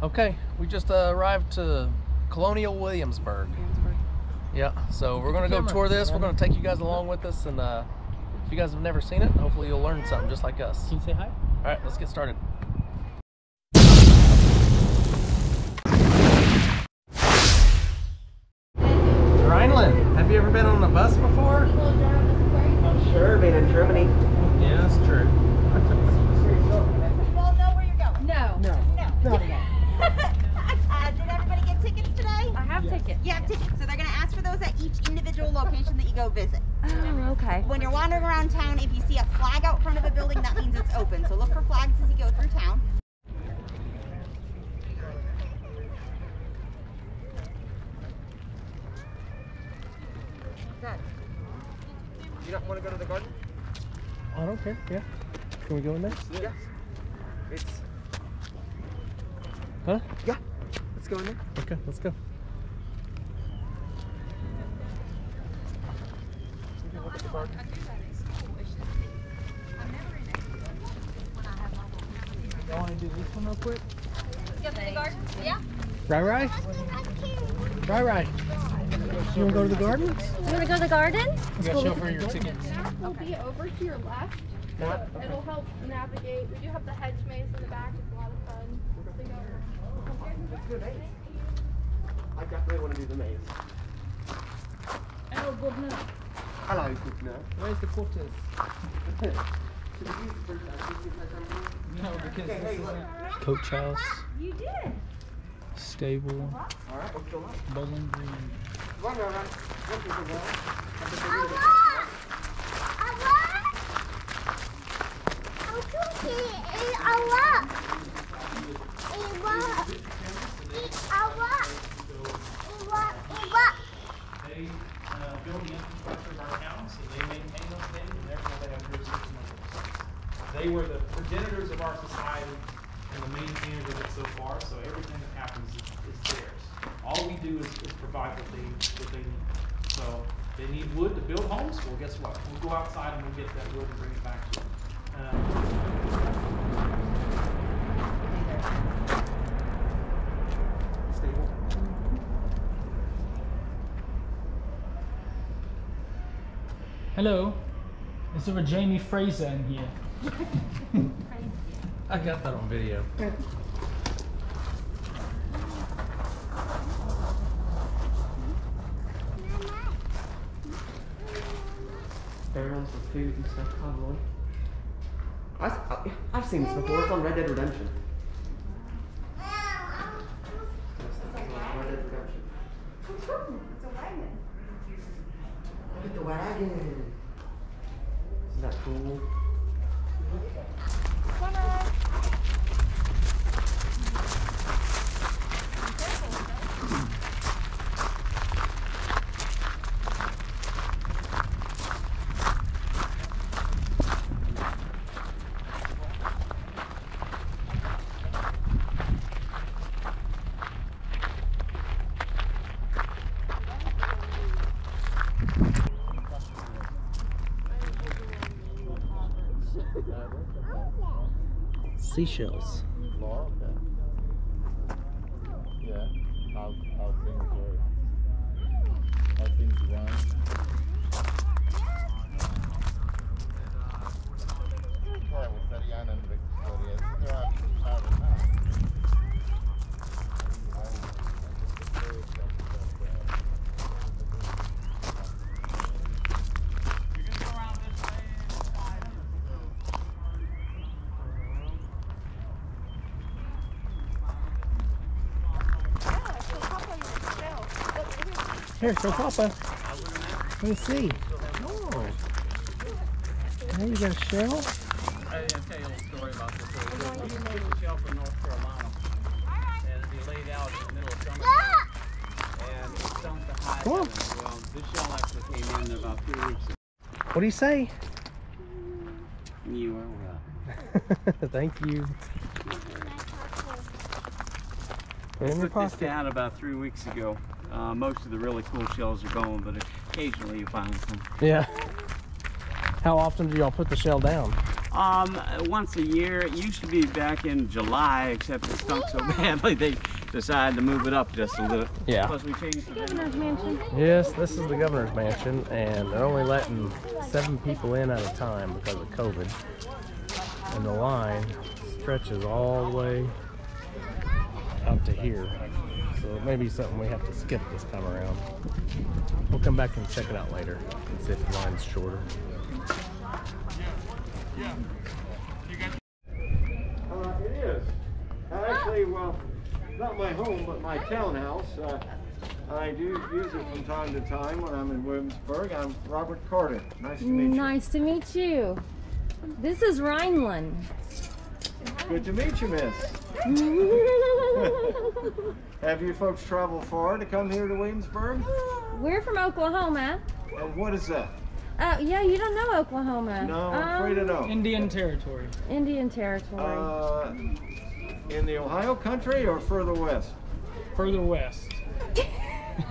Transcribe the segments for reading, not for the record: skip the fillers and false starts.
Okay, we just arrived to Colonial Williamsburg. Yeah, so we're gonna go tour this. We're gonna take you guys along with us, and if you guys have never seen it, hopefully you'll learn something just like us. Can you say hi? All right, let's get started. Rhineland, have you ever been on a bus before? I'm sure, been in Germany. Yeah, that's true. You all know where you're going? No. Did everybody get tickets today? I have tickets. You have tickets, so they're going to ask for those at each individual location that you go visit. Oh, okay. When you're wandering around town, if you see a flag out front of a building, that means it's open. So look for flags as you go through town. Dad, You don't want to go to the garden? I don't care. Yeah. Can we go in there? Yeah. It's. Huh? Yeah. Let's go in there. Okay, let's go. Look at the garden. Y'all want to do this one real quick? Go to the garden? Yeah. Right. You want to go to the garden? You want to go to the garden? You got to show for your tickets. Will be over to your left. It'll help navigate. We do have the hedge maze in the back. It's a lot of fun. Let's do a maze. I definitely want to do the maze. Hello, governor. Hello, Governor. Where's the quarters? Should we use the first time? No, because this isn't Coach house, You did. stable, Alright, let's go up. Bowling Green. Run. Look at the wall. They build the infrastructure of our town, so they maintain those things, and therefore they have jurisdiction over those things. They were the progenitors of our society and the maintainers of it so far, so everything that happens is theirs. All we do is provide what they need. So they need wood to build homes, well, guess what? We'll go outside and we'll get that wood and bring it back to them. Stable. Hello. Is there a Jamie Fraser in here? I got that on video. Barrels for food and stuff, probably. I've seen this before. It's on Red Dead Redemption. Red Dead Redemption. It's a wagon. Look at the wagon. Isn't that cool? Seashells. Yeah, how things run. Here, show Papa. Let me see. Oh. There you got a shell. I didn't tell you a little story about this. We used to get a shell from North Carolina, and it'd be laid out in the middle of summer, and it sunk to high Come on. heaven. Well, this shell actually came in about 3 weeks ago. What do you say? You are well. Thank you. Put it in your Put this pocket. down about 3 weeks ago. Most of the really cool shells are gone, but occasionally you find some. Yeah. How often do y'all put the shell down? Once a year. It used to be back in July, except it stunk so badly they decided to move it up just a little. Yeah. Plus we changed the Governor's mansion. Yes, this is the governor's mansion, and they're only letting 7 people in at a time because of COVID. And the line stretches all the way out to here. So it may be something we have to skip this time around. We'll come back and check it out later and see if the line's shorter. It is. Actually, well, not my home, but my townhouse. I do use it from time to time when I'm in Williamsburg. I'm Robert Carter. Nice to meet you. Nice to meet you. This is Rhineland. Good to meet you, miss. Have you folks traveled far to come here to Williamsburg? We're from Oklahoma. And what is that? Yeah, you don't know Oklahoma. No, I'm afraid I don't. Indian Territory. Indian Territory. In the Ohio country or further west? Further west.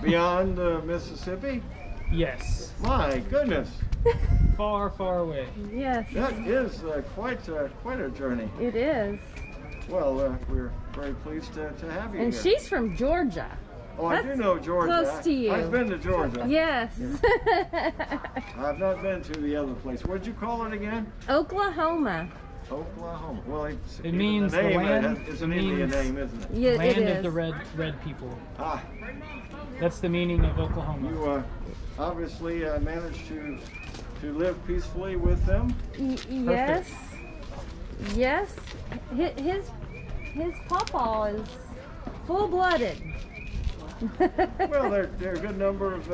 Beyond Mississippi? Yes. My goodness. Far, far away. Yes. That is quite a journey. It is. Well, we're very pleased to have you And here. she's from Georgia. Oh, I do know Georgia. Close to you. I've been to Georgia. Yes. I've not been to the other place. What'd you call it again? Oklahoma. Oklahoma. Well, It means the name the land. it's an Indian name, isn't it? Yeah, Land it is. of the red people. Ah, That's the meaning of Oklahoma. you obviously managed to live peacefully with them. Yes. Yes. His pawpaw is full-blooded. Well, there are a good number of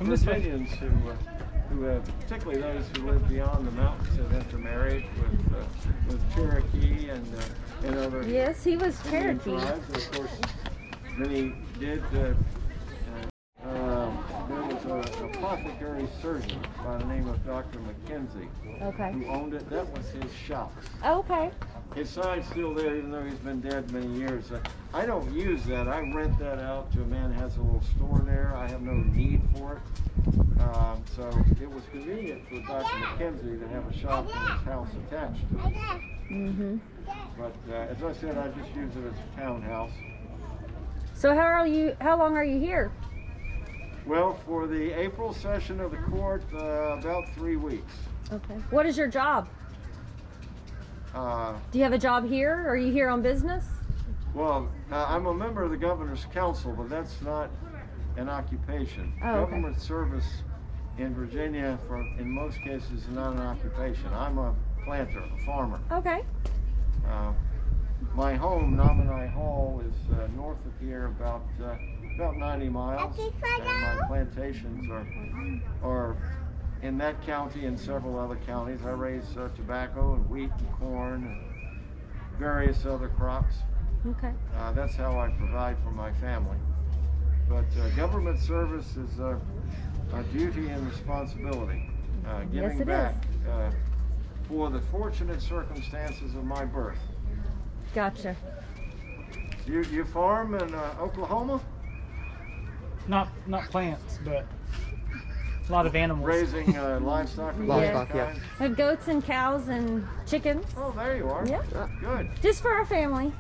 Virginians who particularly those who live beyond the mountains, have intermarried with Cherokee and other. Yes, he was Indian Cherokee. tribes. And of course, many did. There was an apothecary surgeon by the name of Dr. McKenzie Okay. who owned it. That was his shop. Okay. His sign's still there, even though he's been dead many years. I don't use that. I rent that out to a man who has a little store there. I have no need for it. So it was convenient for Dr. McKenzie to have a shop in his house attached to it. Mm-hmm. But as I said, I just use it as a townhouse. So how long are you here? Well, for the April session of the court, about 3 weeks. Okay. What is your job? Do you have a job here? Or are you here on business? Well, I'm a member of the Governor's Council, but that's not an occupation. Oh, okay. Government service in Virginia, in most cases, is not an occupation. I'm a planter, a farmer. Okay. My home, Nominee Hall, is north of here about 90 miles, and my plantations are in that county and several other counties. I raise tobacco and wheat and corn and various other crops. Okay. That's how I provide for my family. But government service is a duty and responsibility. Giving back for the fortunate circumstances of my birth. Gotcha. You farm in Oklahoma? Not plants, but a lot of animals. Raising livestock? Livestock, yeah. I have goats and cows and chickens. Oh, there you are. Yeah. Good. Just for our family.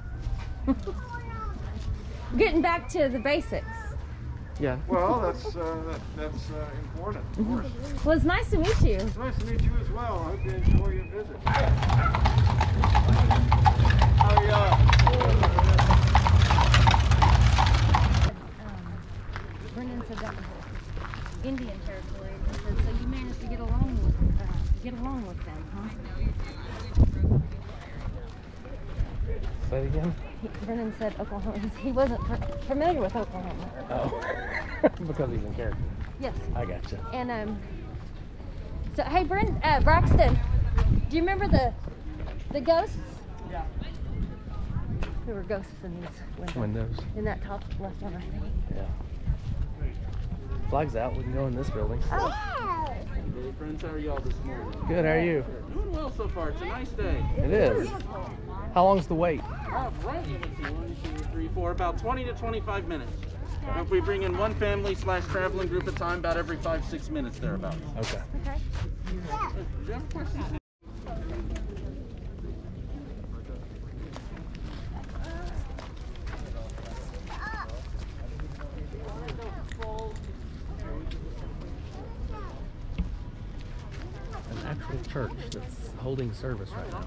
Getting back to the basics. Yeah. Well, that's important, of course. Well, it's nice to meet you. It's nice to meet you as well. I hope you enjoy your visit. Brendan said that was Indian territory. He said, so you managed to get along with them, huh? Say it again? Brendan said Oklahoma. He wasn't familiar with Oklahoma. Oh, because he's in character. Yes. I gotcha. And so hey, Braxton, do you remember the ghosts? Yeah. There were ghosts in these Windows. in that top left one, I think. Yeah. Flag's out. We can go in this building. Oh. Hey friends, how are y'all this morning? Good. How are you? Doing well so far. It's a nice day. It is. How long's the wait? Right. Let's see, 1, 2, 3, 4, about 20 to 25 minutes. If we bring in one family / traveling group at a time, about every 5-6 minutes thereabouts. Okay. Okay. Do you have a question? church that's holding service right now.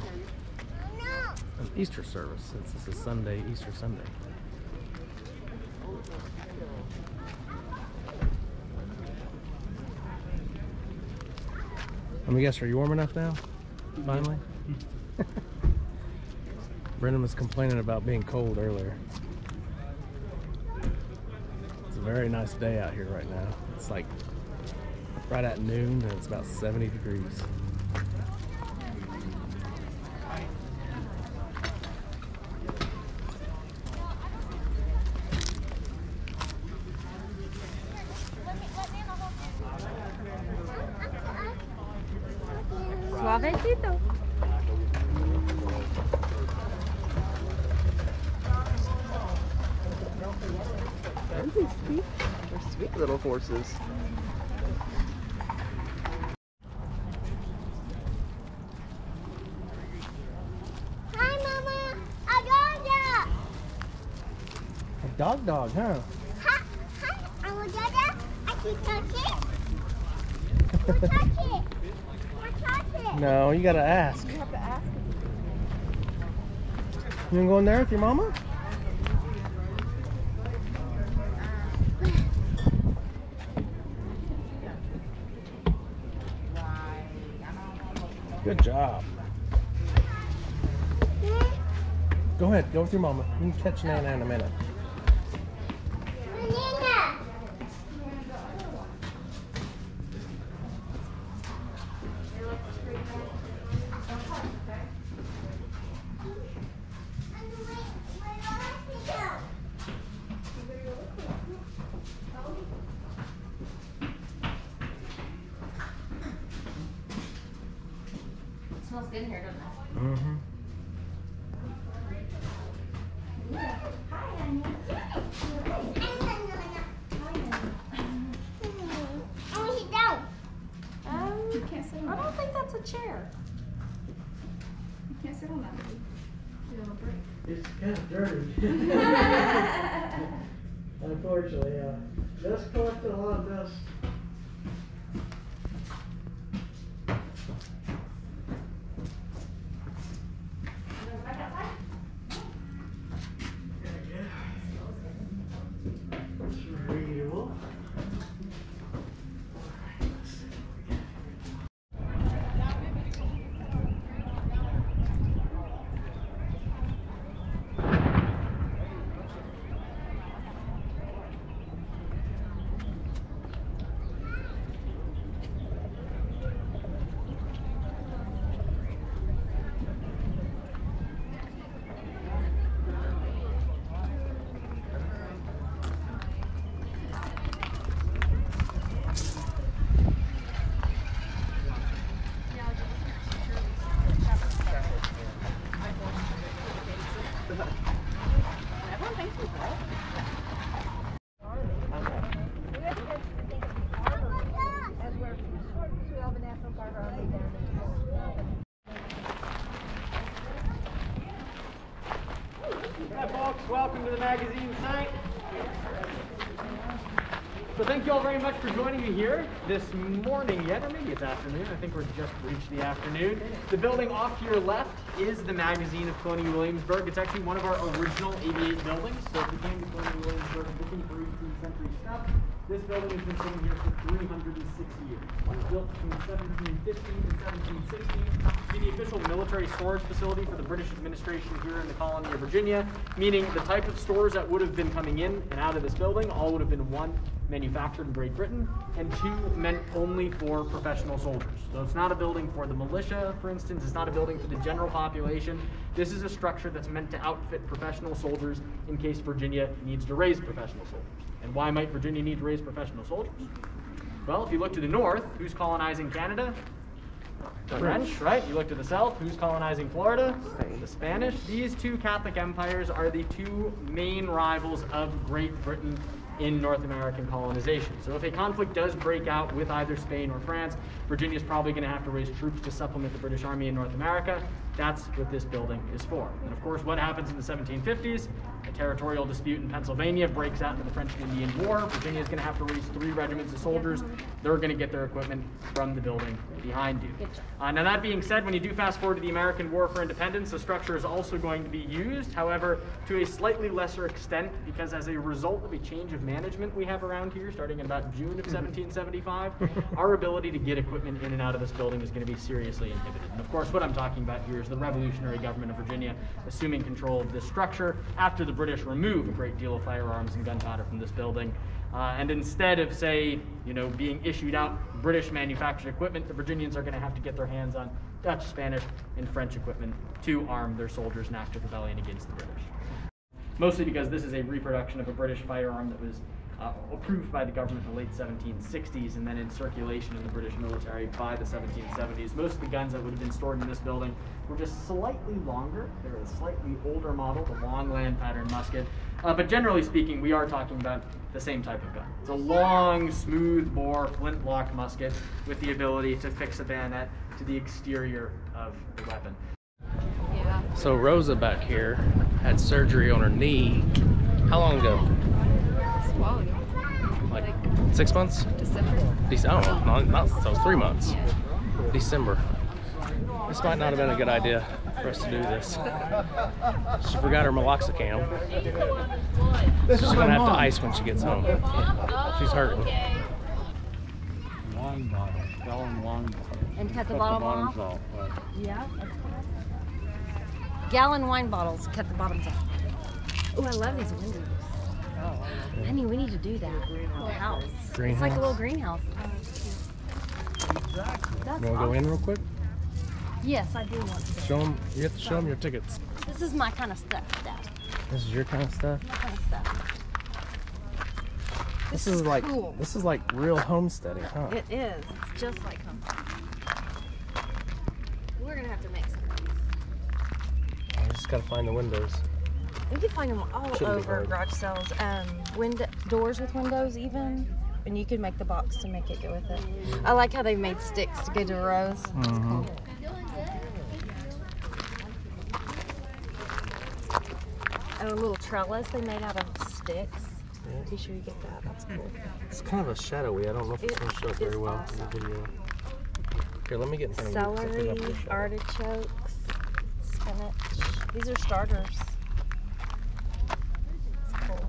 An Easter service, since this is Sunday, Easter Sunday. Let me guess, are you warm enough now? Finally? Brendan was complaining about being cold earlier. It's a very nice day out here right now. It's like right at noon and it's about 70 degrees. Suavecito. Aren't they sweet? They're sweet little horses. Hi, Mama. A dog. Dog, huh? Hi, I'm a dog. I can touch it. We'll touch it. We'll touch it. No, you gotta ask. You have to ask. You gonna go in there with your mama? Good job. Go ahead, go with your mama. You can catch Nana in a minute. Banana. Smells good in here, doesn't it? Mm-hmm. I don't think that's a chair. You can't sit on that. It'll break. It's kind of dirty. Unfortunately, dust collected a lot of dust. Hi folks, welcome to the magazine site. So thank you all very much for joining me here this morning yet, or maybe it's afternoon. I think we're just reached the afternoon. The building off to your left is the magazine of Colonial Williamsburg. It's actually one of our original 88 buildings. So if you came to Colonial Williamsburg looking for 18th century stuff, this building has been sitting here for 306 years. It was built between 1715 and 1760 to be the official military storage facility for the British administration here in the colony of Virginia, meaning the type of stores that would have been coming in and out of this building all would have been, one, manufactured in Great Britain, and two, meant only for professional soldiers. So it's not a building for the militia, for instance. It's not a building for the general population. This is a structure that's meant to outfit professional soldiers in case Virginia needs to raise professional soldiers. And why might Virginia need to raise professional soldiers? Well, if you look to the north, who's colonizing Canada? The French, right? You look to the south, who's colonizing Florida? The Spanish. These two Catholic empires are the two main rivals of Great Britain in North American colonization. So if a conflict does break out with either Spain or France, Virginia's probably going to have to raise troops to supplement the British Army in North America. That's what this building is for. And of course, what happens in the 1750s? A territorial dispute in Pennsylvania breaks out into the French and Indian War. Virginia is going to have to raise 3 regiments of soldiers. They're going to get their equipment from the building behind you. Now that being said, when you do fast forward to the American War for Independence, the structure is also going to be used, however, to a slightly lesser extent, because as a result of a change of management we have around here, starting in about June of 1775, our ability to get equipment in and out of this building is going to be seriously inhibited. And of course, what I'm talking about here is the Revolutionary Government of Virginia assuming control of this structure after the British remove a great deal of firearms and gunpowder from this building. And instead of, say, being issued out British manufactured equipment, the Virginians are going to have to get their hands on Dutch, Spanish, and French equipment to arm their soldiers in active rebellion against the British. Mostly because this is a reproduction of a British firearm that was approved by the government in the late 1760s and then in circulation in the British military by the 1770s. Most of the guns that would have been stored in this building were just slightly longer. They were a slightly older model, the long land pattern musket. But generally speaking, we are talking about the same type of gun. It's a long, smooth bore flintlock musket with the ability to fix a bayonet to the exterior of the weapon. So Rosa back here had surgery on her knee. How long ago? Like 6 months? December. Oh, not so 3 months. December. This might not have been a good idea for us to do this. She forgot her meloxicam. She's gonna have to ice when she gets home. She's hurting. Wine bottle, gallon wine bottle. And cut the bottom off? Yeah, that's good. Gallon wine bottles, cut the bottoms off. Oh, I love these windows. Honey, we need to do that. The house. It's like a little greenhouse. You want to go in real quick? Yes, I do want to. Show them. You have to show them your tickets. This is my kind of stuff, Dad. This is your kind of stuff? My kind of stuff. This is like cool. This is like real homesteading, huh? It is. It's just like homesteading. We're gonna have to make some of these. I just gotta find the windows. We can find them all over garage sales. Doors with windows even, and you can make the box to make it go with it. I like how they made sticks to go to rows. That's cool. And a little trellis they made out of sticks. Be sure you get that. That's cool. It's kind of a shadowy. I don't know if it's going to show up very well in the video. Here, let me get in front of you. Celery, artichokes, spinach. These are starters. It's cool.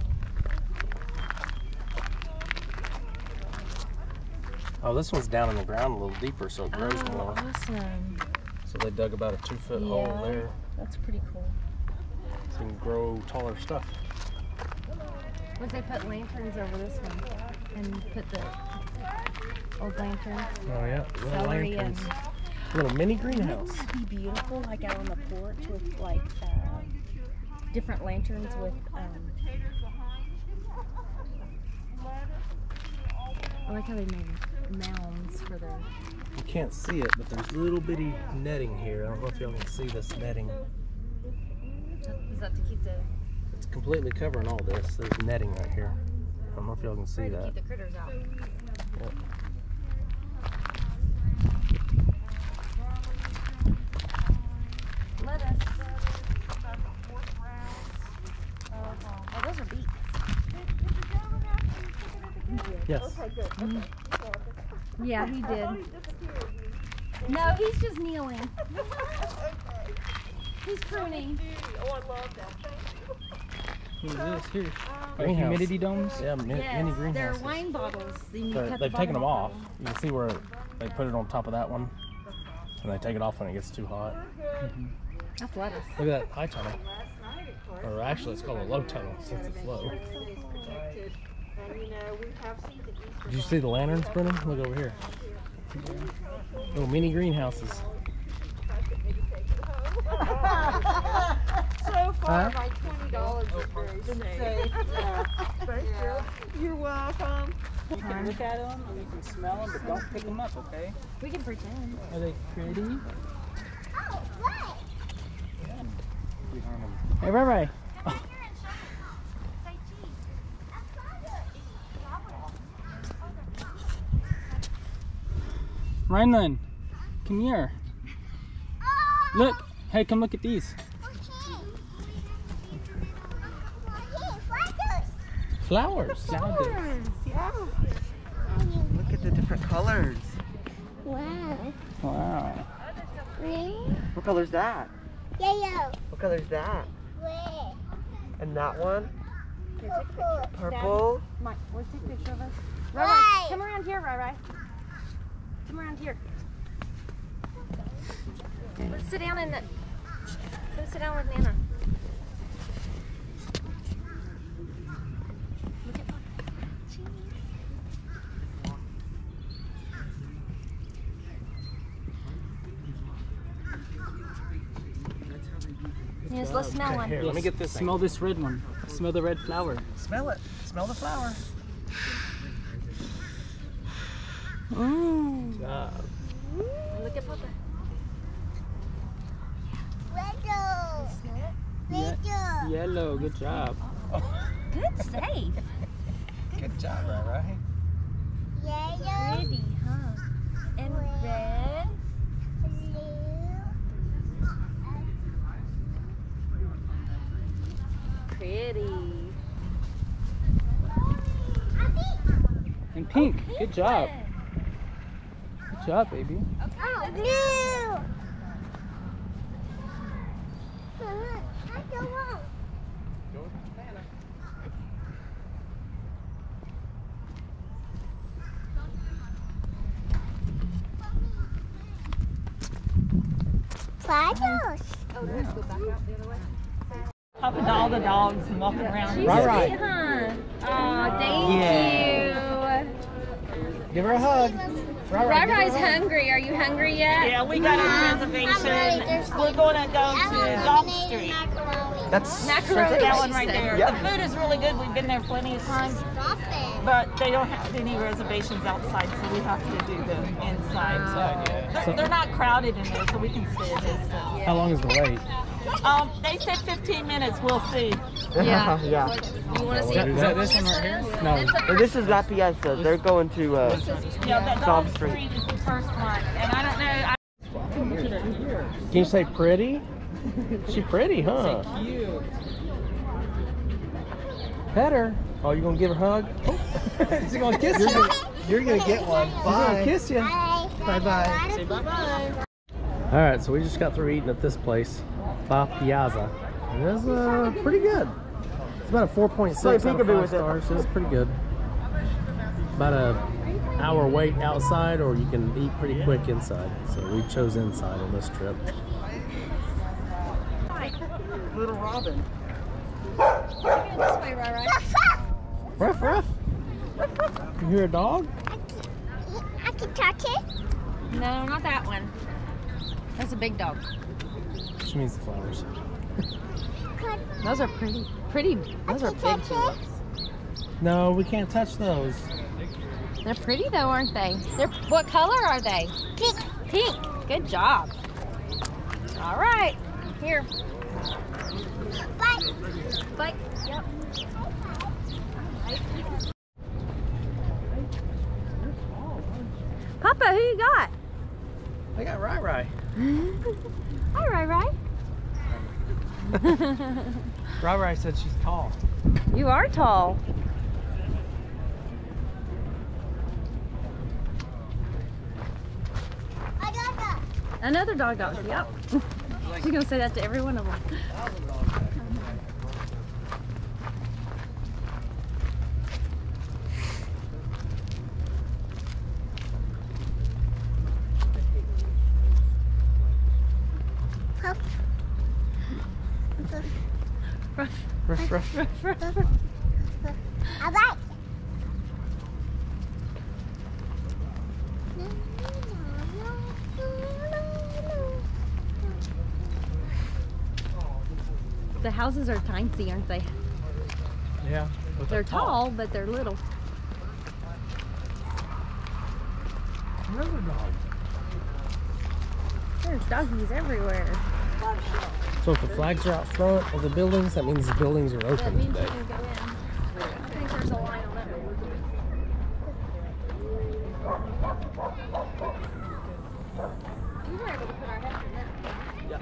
Oh, this one's down in the ground a little deeper, so it grows more. Awesome. So they dug about a 2-foot hole there. That's pretty cool. So you can grow taller stuff. What if they put lanterns over this one and put the old lanterns? Oh yeah, little Celery lanterns. Little mini greenhouse. Wouldn't that be beautiful, like out on the porch with like different lanterns with I like how they made mounds for their... You can't see it, but there's little bitty netting here. I don't know if y'all can see this netting. Is that to keep the... It's completely covering all this. There's netting right here. I don't know if y'all can see that. To keep the critters out. Yep. Lettuce. Oh, those are beets. Yes. Okay, good. Yeah, he did. No, he's just kneeling. He's pruning. Oh, I love that. What is this here? Greenhouse. Humidity domes? Yeah, mini greenhouses. They're wine bottles. They've taken them off. You can see where they put it on top of that one, and they take it off when it gets too hot. That's lettuce. Look at that high tunnel. Or actually, it's called a low tunnel since it's low. Did you see the lanterns, Brennan? Look over here. Little mini greenhouses. So far, my $20 is very safe. Yeah. Thank you. You're welcome. You can look at them and you can smell them, but don't pick them up, okay? We can pretend. Are they pretty? Hey, Ray Ray. Oh. Rhineland, come here. Look, Hey, come look at these. Flowers. Flowers, yeah. Look at the different colors. Wow. Wow. What color's that? Yellow. What color's that? Red. And that one? Purple. Purple. Mike, let's take a picture of us. Right. Rai, come around here, Rai. Come around here. Let's sit down in the. Come sit down with Nana. Look at Papa. Yes, let's smell one. Here, let me get this. Smell this red one. Smell the red flower. Smell it. Smell the flower. Mmm. Good job. Look at Papa. Yellow. Smell it. Yellow. Yellow. Good job. Good save. Good job, right? Yellow. Pretty, huh? And red. Pretty. And pink. Good job. Good job, baby. Oh, blue. I don't want. Flowers. Oh, let's go back out the other way. Helping all the dogs and walking around. She's Right. sweet, huh? Aw, thank you. Give her a hug. Rai-Rai's hungry. Are you hungry yet? Yeah, we got a reservation. We're going to go to Dog Street. That's Macaroni. That one right there. Yep. The food is really good. We've been there plenty of times, but they don't have any reservations outside, so we have to do the inside. So they're not crowded in there, so we can sit. How long is the wait? They said 15 minutes. We'll see. Yeah. Yeah. You want to see Is it? that this one right here? No. And this is La Piazza. They're going to Yeah, that Dog Dog Street. Street is the first one, and I don't know. Can you say pretty? She pretty, huh? Cute. Pet her. Oh, you gonna give her a hug? Oh. She's gonna kiss you. You're gonna get one. She's gonna kiss you. Bye bye. Say bye-bye. All right, so we just got through eating at this place, La Piazza. And it was pretty good. It's about a 4.6 out of 5 stars. So it's pretty good. About a hour wait outside, or you can eat pretty quick inside. So we chose inside on this trip. Little Robin. This way, Rai-Rai. Ruff, ruff. You hear a dog? I can touch it. No, not that one. That's a big dog. She means the flowers. Those are pretty. Those are big tulips. No, we can't touch those. They're pretty though, aren't they? What color are they? Pink. Pink. Good job. All right. Here. Bye. Bite. Yep. Papa, who you got? I got Rai-Rai. Hi, Rai-Rai. Rai-Rai said she's tall. You are tall. Another dog got her. Yep. She's gonna say that to every one of them. Ruff, ruff. I like. The houses are tiny, aren't they? Yeah. But They're tall, but they're little. Another dog. There's doggies everywhere. So if the flags are out front of the buildings, that means the buildings are open today. Can go in. I think there's a line on that one. We were able to put our heads in that. Yeah.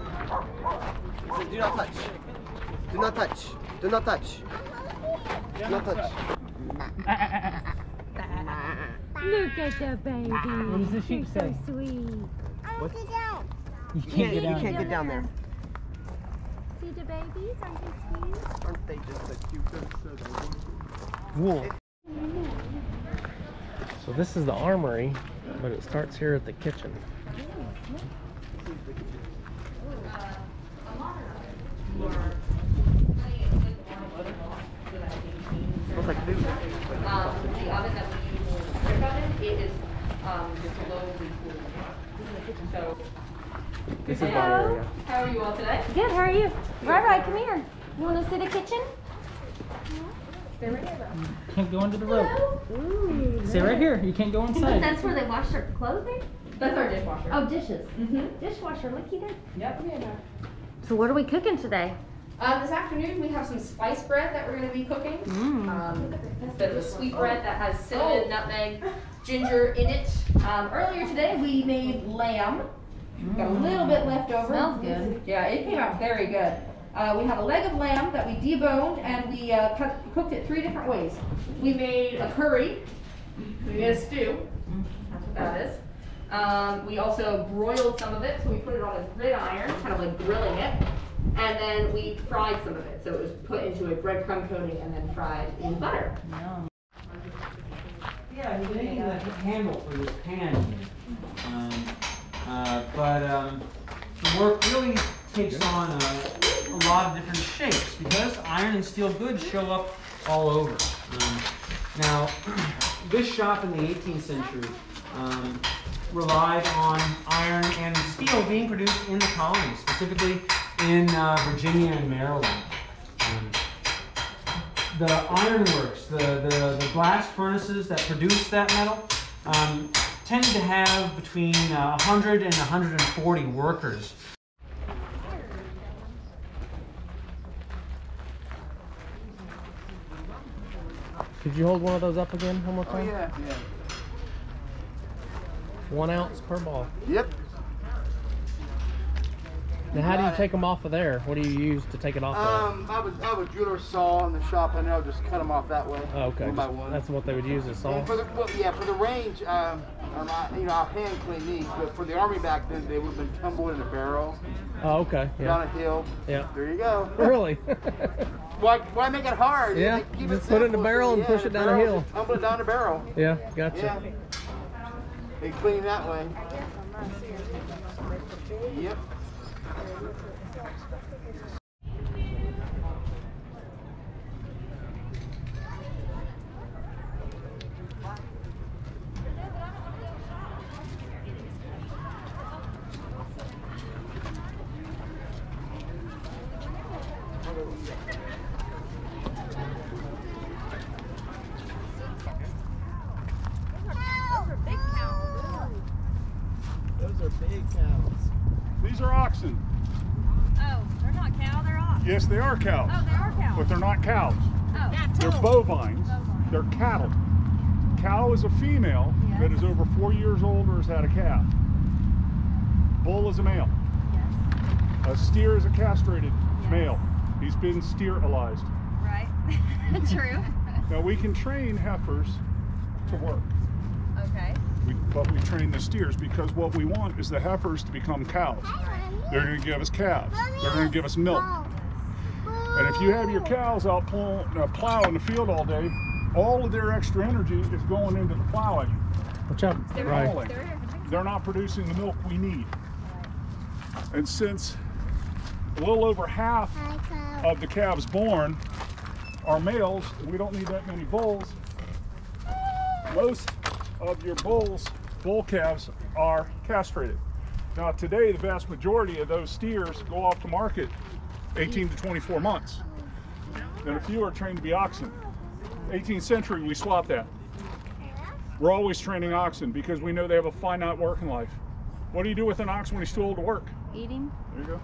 touch. Do not touch. Do not touch. Look at the baby. What does the sheep say? So sweet. What? You can't get down. You can't get down there. See the babies? Aren't they sweet? Aren't they just the cutest? Wool. So this is the armory, but it starts here at the kitchen. Looks like food. The oven that we use is a brick oven. It is just slowly cooling. So, This is my area. how are you all today? Good, how are you? Right, come here. You want to see the kitchen? Stay right here. You can't go under the rope. Ooh. Stay right here. You can't go inside. That's where they wash their clothing? That's our dishwasher. Oh, dishes. Dishwasher, looky there. Yep. So what are we cooking today? This afternoon we have some spice bread that we're going to be cooking. It's a sweet bread that has cinnamon, nutmeg, ginger in it. Earlier today we made lamb. Got a little bit left over. Smells good. Yeah, it came out very good. We have a leg of lamb that we deboned and we cooked it 3 different ways. We made a curry. We made a stew. That's what that is. We also broiled some of it, so we put it on a gridiron, kind of like grilling it. And then we fried some of it, so it was put into a breadcrumb coating and then fried in butter. Yeah, he's making the handle for this pan here. The work really takes on a lot of different shapes because iron and steel goods show up all over. Now, this shop in the 18th century relied on iron and steel being produced in the colonies, specifically in Virginia and Maryland. The ironworks, the blast furnaces that produce that metal, tended to have between 100 and 140 workers. Could you hold one of those up again one more time? Oh, yeah. 1 ounce per ball. Yep. Now, how do you take them off of there? What do you use to take it off of? I have a jeweler's saw in the shop, and I'll just cut them off that way. Oh, okay. One by one. That's what they would use, a saw? And for the range, I'll hand clean these, but for the army back then, they would have been tumbled in a barrel. Oh, okay. Yeah. Down a hill. Yeah. There you go. Really? Why make it hard? Yeah. Just put it in a barrel and push it down a hill. Tumble it down a barrel. Yeah, gotcha. Yeah. They clean that way. Yep. Those are big cows. These are oxen. Oh, they're not cow, they're ox. Yes, they are cows. Oh, they are cows. But they're not cows. Oh. Yeah, They're bovines. They're cattle. Cow is a female that is over 4 years old or has had a calf. Bull is a male. Yes. A steer is a castrated male. He's been sterilized. Right. True. Now we can train heifers to work. Okay. But we train the steers because what we want is the heifers to become cows. They're going to give us calves. They're going to give us milk. And if you have your cows out plow in the field all day, all of their extra energy is going into the plowing. Watch out. Right. They're not producing the milk we need. And since a little over half of the calves born are males, we don't need that many bulls. Most of your bull calves are castrated. Now today, the vast majority of those steers go off to market 18 to 24 months. And a few are trained to be oxen. 18th century, we swapped that. We're always training oxen because we know they have a finite working life. What do you do with an ox when he's too old to work? Eat him. There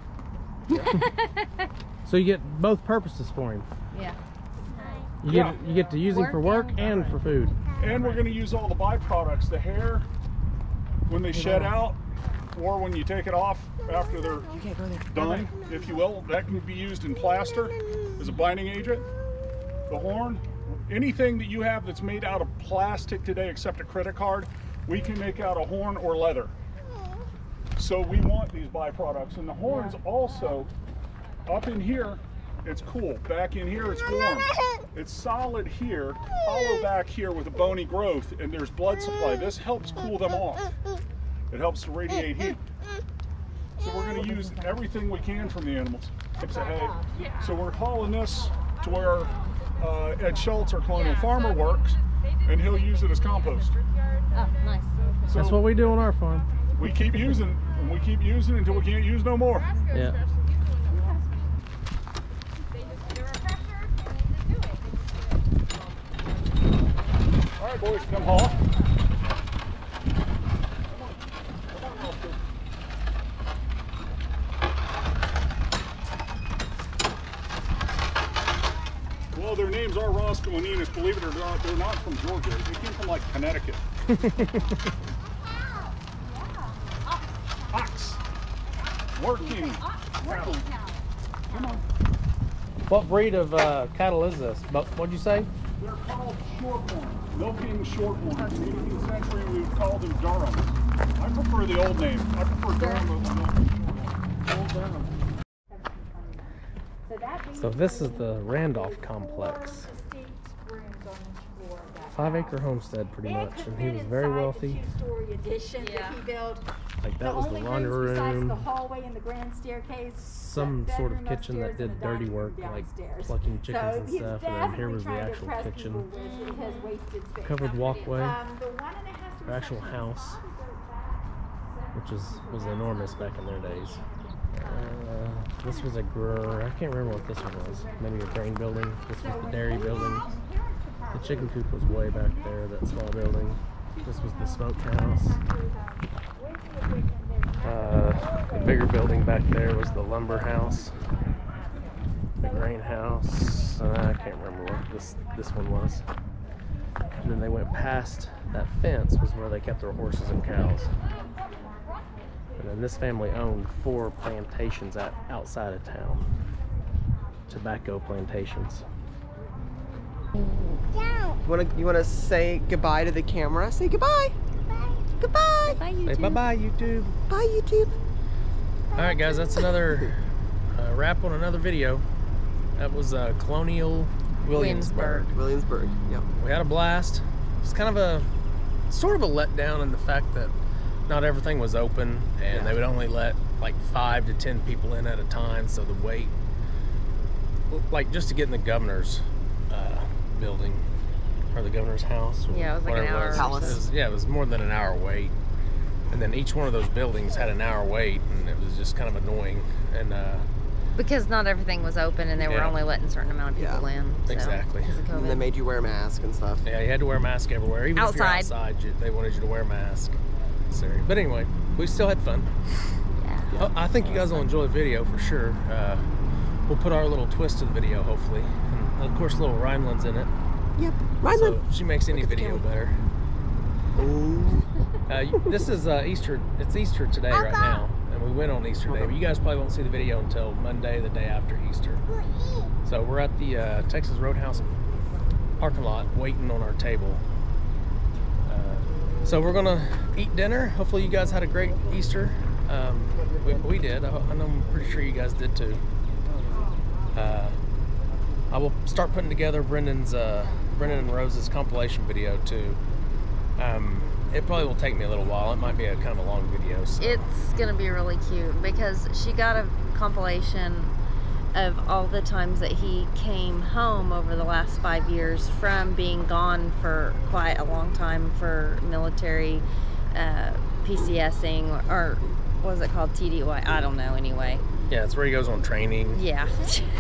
you go. So you get both purposes for him. Yeah. You get to use him for work and for food. And we're going to use all the byproducts, the hair, when they shed out, or when you take it off after they're done, if you will. That can be used in plaster is a binding agent. The horn, anything that you have that's made out of plastic today except a credit card, we can make out of horn or leather. So we want these byproducts. And the horns also, up in here, it's cool. Back in here, it's warm. It's solid here, hollow back here with a bony growth, and there's blood supply. This helps cool them off. It helps to radiate heat. So we're going to use everything we can from the animals. Types of hay. So we're hauling this to where Ed Schultz, our Colonial farmer, works, and he'll use it as compost. Oh, nice. So that's what we do on our farm. We keep using, and we keep using until we can't use no more. Yeah. All right, boys, come haul. Well, their names are Roscoe and Enos. Believe it or not, they're not from Georgia. They came from like Connecticut. Ox. Working cattle. Come on. What breed of cattle is this? What'd you say? They're called shorthorn. Milking shorthorns. In the 18th century, we would call them Durhams. I prefer the old name. I prefer Durham over milking shorthorn. Old Durham. So this is the Randolph complex. 5-acre homestead pretty much, and he was very wealthy. Like that was the laundry room, the hallway and the grand staircase, some sort of kitchen that did dirty work like plucking chickens and stuff, and then here was the actual kitchen. Covered walkway, the actual house, which was enormous back in their days. This was I can't remember what this one was. Maybe a grain building. This was the dairy building. The chicken coop was way back there, that small building. This was the smokehouse. The bigger building back there was the lumber house. The grain house. I can't remember what this one was. And then they went past that fence was where they kept their horses and cows. And then this family owned 4 plantations outside of town. Tobacco plantations. You wanna say goodbye to the camera? Say goodbye. Goodbye. Bye, YouTube. Say bye-bye, YouTube. Bye, YouTube. All right, guys, that's another wrap on another video. That was Colonial Williamsburg. Williamsburg, yep. We had a blast. It's kind of sort of a letdown in the fact that not everything was open, and they would only let like 5 to 10 people in at a time, so the wait, like just to get in the governor's building, or the governor's house. Yeah, it was like an hour. It was more than an hour wait. And then each one of those buildings had an hour wait, and it was just kind of annoying. And because not everything was open, and they were only letting a certain amount of people in. So, exactly. And they made you wear a mask and stuff. Yeah, you had to wear a mask everywhere. Even if you're outside, they wanted you to wear a mask. Sorry. But anyway, we still had fun. Yeah. I think you guys will enjoy the video for sure. We'll put our little twist to the video, hopefully. And of course, little Rhineland's in it. Yep, Rhineland. So she makes any video better. Ooh. This is Easter. It's Easter today right now, and we went on Easter Day. But you guys probably won't see the video until Monday, the day after Easter. So we're at the Texas Roadhouse parking lot, waiting on our table. So we're gonna eat dinner. Hopefully you guys had a great Easter. We did. I'm pretty sure you guys did too. I will start putting together Brendan and Rose's compilation video too. It probably will take me a little while. It might be a kind of a long video. So. It's gonna be really cute because she got a compilation of all the times that he came home over the last 5 years from being gone for quite a long time for military PCSing, or what was it called, TDY? I don't know anyway. Yeah, it's where he goes on training. Yeah.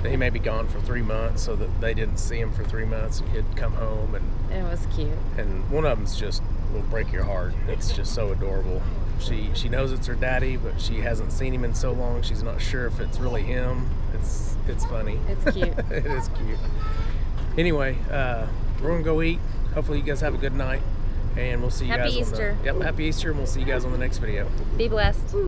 He may be gone for 3 months, so that they didn't see him for 3 months, and he'd come home, and it was cute. And one of them's just will break your heart. It's just so adorable. She knows it's her daddy, but she hasn't seen him in so long. She's not sure if it's really him. It's funny. It's cute. It is cute. Anyway, we're gonna go eat. Hopefully you guys have a good night, and we'll see you guys. Happy Easter. Happy Easter, and we'll see you guys on the next video. Be blessed.